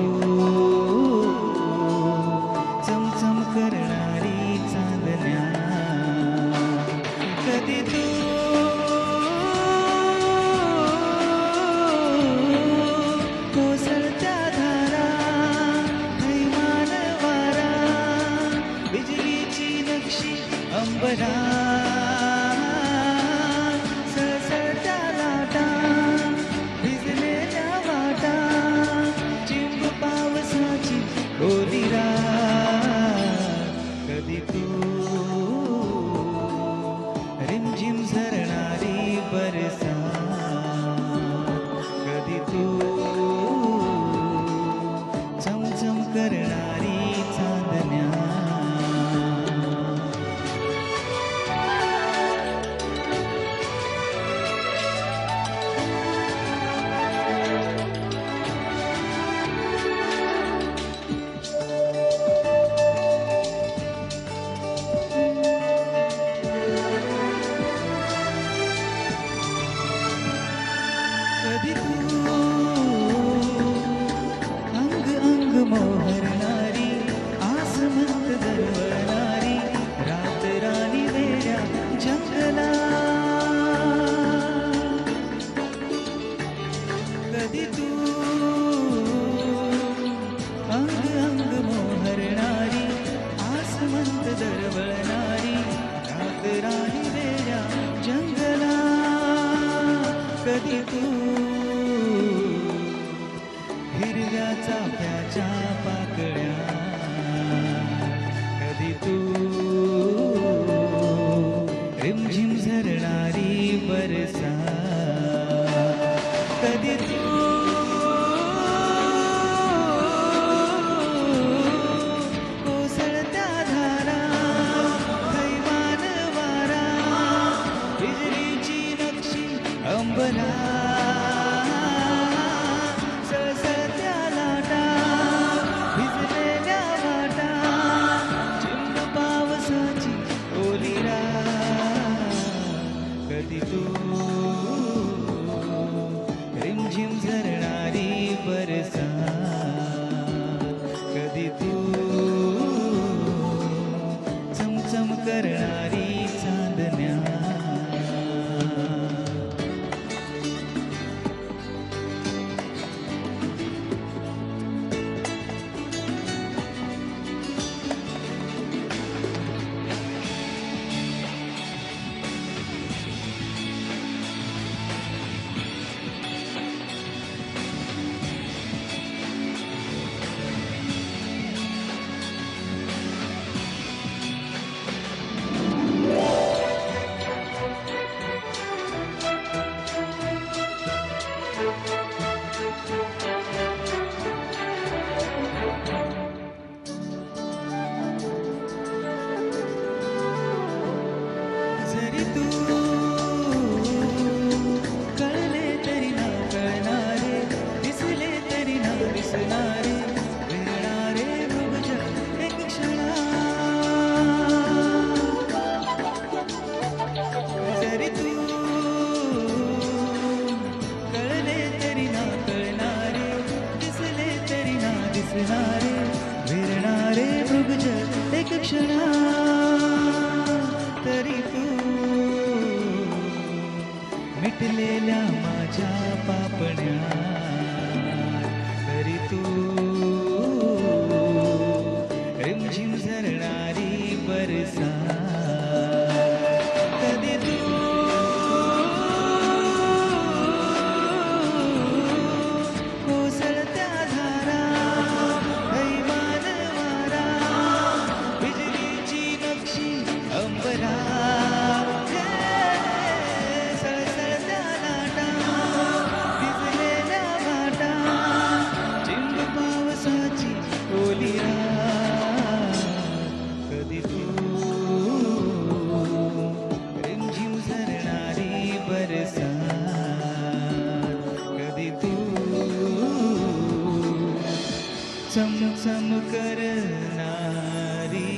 तू चमचम करणारी चांदण्या, कधी तू कोसळत्या धारा, थैमान वारा, बिजलीची नक्षी अंबरा, सळसळत्या लाटा, भिजलेल्या वाटा, चिंब पावसाची ओली रात, कधी तू रिमझिम झरणारी बरसात, कधी तू चमचम करणारी चांदण्या. कधी तू अंग अंग मोहरणारी, आसमंत दरवळणारी, रात राणी वेड्या जंगला, कधी तू अंग अंग मोहरणारी, आसमंत दरवळणारी, रात राणी वेड्या जंगला, कधी तू हिरव्या चाफ्याच्या पाकळ्या, कधी तू रिमझिम झरणारी बरसात, कधी तू कोसळत्या धारा, थैमान वारा, बिजलीची नक्षी अंबरा, सळसळत्या लाटा, भिजलेल्या वाटा, चिंब पावसाची ओली रात, कधी तू रिमझिम झरणारी बरसात, कधी तू चमचम करणारी चांदण्या. जरी तू कळले तरी ना कळणारे, दिसले तरी ना दिसणारे, फिरणारे मृगज एक क्षणा, जरी तू कळले तरी ना कळणारे, दिसले तरी ना दिसणारे, फिरणारे मृगज एक क्षणा, तरी तू मिटलेल्या माझ्या पापण्या, तरी तू रिमझिम झरणारी बरसात, कधी तू कोसळत्या धारा, थैमान वारा, बिजलीची नक्षी अंबरा, सळसळत्या लाटा, भिजलेल्या वाटा, चिंब पावसाची ओली रात, कधी तू रिमझिम झरणारी बरसात, कधी तू चमचम करणारी